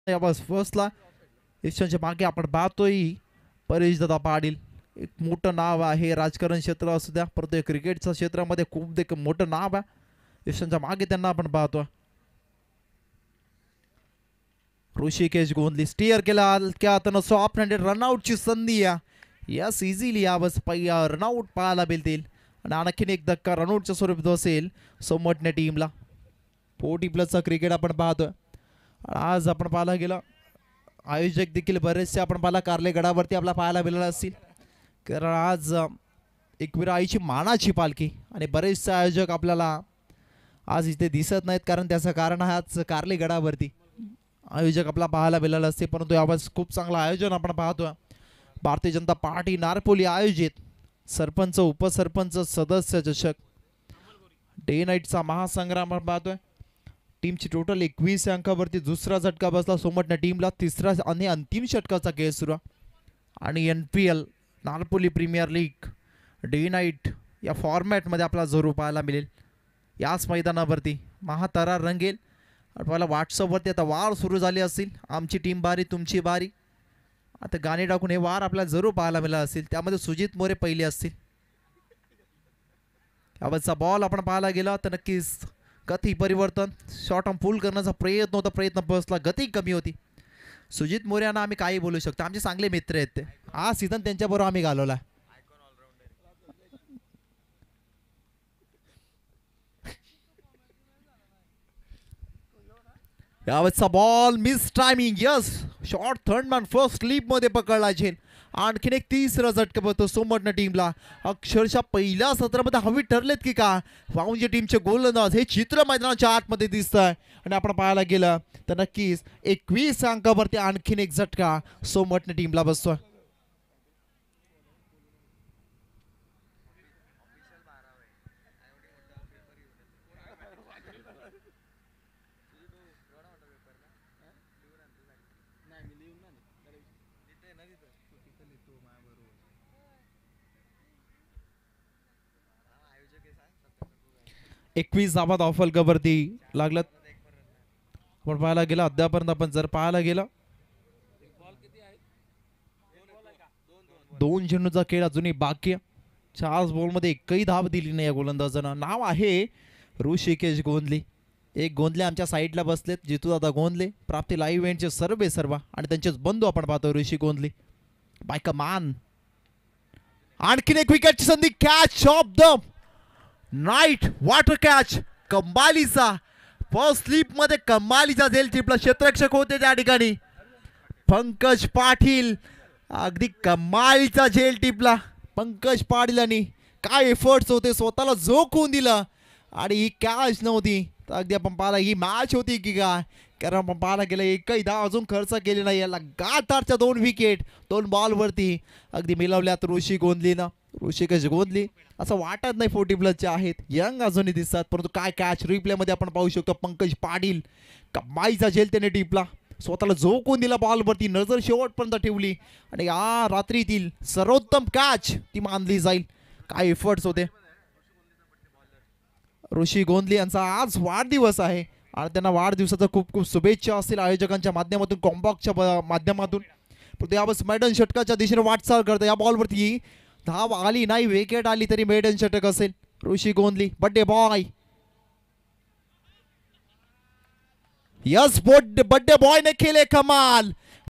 या बस फर्स्टला यशांच्या मागे आपण पाहतोय परेश दादा पाटील. एक मोठं नाव आहे राजकारण क्षेत्र असू द्या, परंतु क्रिकेटच्या क्षेत्रामध्ये खूप एक मोठं नाव आहे. यशांच्या मागे त्यांना आपण पाहतो. ऋषिकेश गोंधली स्टीअर केला क्या त्यानं सॉफ्ट हँडेड रनआउटची संधी या यस इझिली यावस रनआउट पाहायला मिळतील आणि आणखीन एक धक्का रनआउटच्या स्वरूपात असेल सोमटणे टीमला. 40 प्लसचा क्रिकेट आपण पाहतोय. आज आपण पाहायला गेलं आयोजक देखील बरेचसे आपण पाहिला कारले गडावरती आपला पाहायला मिळाला असतील, कारण आज एकवीर आईची मानाची पालखी आणि बरेचसे आयोजक आपल्याला आज इथे दिसत नाहीत, कारण त्याचं कारण आहे आज कारले गडावरती आयोजक आपला पाहायला मिळाला असते. परंतु यावेळेस खूप चांगलं आयोजन आपण पाहतोय. भारतीय जनता पार्टी नारपोली आयोजित सरपंच उपसरपंच सदस्य चषक डे नाईटचा महासंग्राम आपण पाहतोय. टीमची टोटल 21 अंकावरती दुसरा झटका बसला सोमटणे टीमला. तिसरा आणि अंतिम षटकाचा खेळ सुरू आणि NPL Narpoli premier league day night या फॉर्मॅटमध्ये आपला जोर पाहायला मिळेल. याच मैदानावरती महातारा रंगेल. आपल्याला व्हॉट्सअपवरती आता वार सुरू झाले असतील. आमची टीम बारी तुमची बारी, आता गाणे टाकून हे वार आपल्याला जरूर पाहायला मिळाला असतील. त्यामध्ये सुजित मोरे पहिले असतील. यावरचा बॉल आपण पाहायला गेला तर नक्कीच गती परिवर्तन शॉर्ट ऑन फुल करण्याचा प्रयत्न होता, प्रयत्न बसला, गती कमी होती. सुजित मोरे यांना आम्ही काही बोलू शकतो, आमचे चांगले मित्र आहेत ते. हा सीझन त्यांच्याबरोबर आम्ही घालवला. यावेळेचा ball miss timing yes short third man first slip मध्ये पकडला झेल. आणखीन एक तिसरा झटका बघतो सोमटणे टीमला. अक्षरशः पहिल्या सत्रामध्ये हवी ठरलेत की का वाऊंजे टीमचे गोलंदाज हे चित्र मैदानाच्या आतमध्ये दिसत आहे. आणि आपण पाहायला गेलं तर नक्कीच 21 अंकावरती आणखीन एक झटका सोमटणे टीमला बसतोय. एकवीस धावा धावफलकावरती लागल्यात. आपण पाहायला गेला अद्यापर्यंत आपण जर पाहायला गेला 2 चेंडूचा खेळ अजूनही बाकी. 4 बॉलमध्ये एकही धाव दिली नाही या गोलंदाजानं. नाव आहे ऋषिकेश गोंधली. एक गोंधले आमच्या साईडला बसलेत, जितू दादा गोंधले प्राप्ती लाईव्ह इव्हेंटचे सर्व आणि त्यांचेच बंधू आपण पाहतो ऋषी गोंधली बाय कमान. आणखीन एक विकेटची संधी catch of the night water catch कमालीचा फर्स्ट स्लीप मध्ये कमालीचा झेल टिपला. क्षेत्ररक्षक होते त्या ठिकाणी पंकज पाटील. अगदी कमालीचा झेल टिपला पंकज पाटील आणि काय एफर्ट्स होते, स्वतःला झोकून दिलं आणि ही कॅच नव्हती तर अगदी आपण पाहिला ही मॅच होती की काय, कारण आपण पाहायला गेलं एकही धाव अजून खर्च केली नाही. याला लगातारच्या 2 विकेट 2 बॉलवरती अगदी मिळवल्यात ऋषी गोंधलीनं. ऋषिकेश गोंधली असं वाटत नाही 40 प्लसचे आहेत, यंग अजूनही दिसतात, परंतु काय कॅच रिप्लेमध्ये आपण पाहू शकतो. पंकज पाटील कमाईचा झेल त्याने टिपला, स्वतःला झोकून दिला बॉलवरती, नजर शेवटपर्यंत ठेवली आणि या रात्रीतील सर्वोत्तम कॅच ती मानली जाईल. काय एफर्ट्स होते. ऋषी गोंधली यांचा आज वाढदिवस आहे आणि त्यांना वाढदिवसाच्या खूप खूप शुभेच्छा असतील आयोजकांच्या माध्यमातून, कॉम्बॉक्सच्या माध्यमातून. परंतु यावेळेस मैदान षटकाच्या दिशेने वाटचाल करतं. या बॉलवरती धाव आली नाही, विकेट आली तरी मेडन षटक असेल. Rishi Gondhali birthday boy yes birthday boy ने खेले कमाल.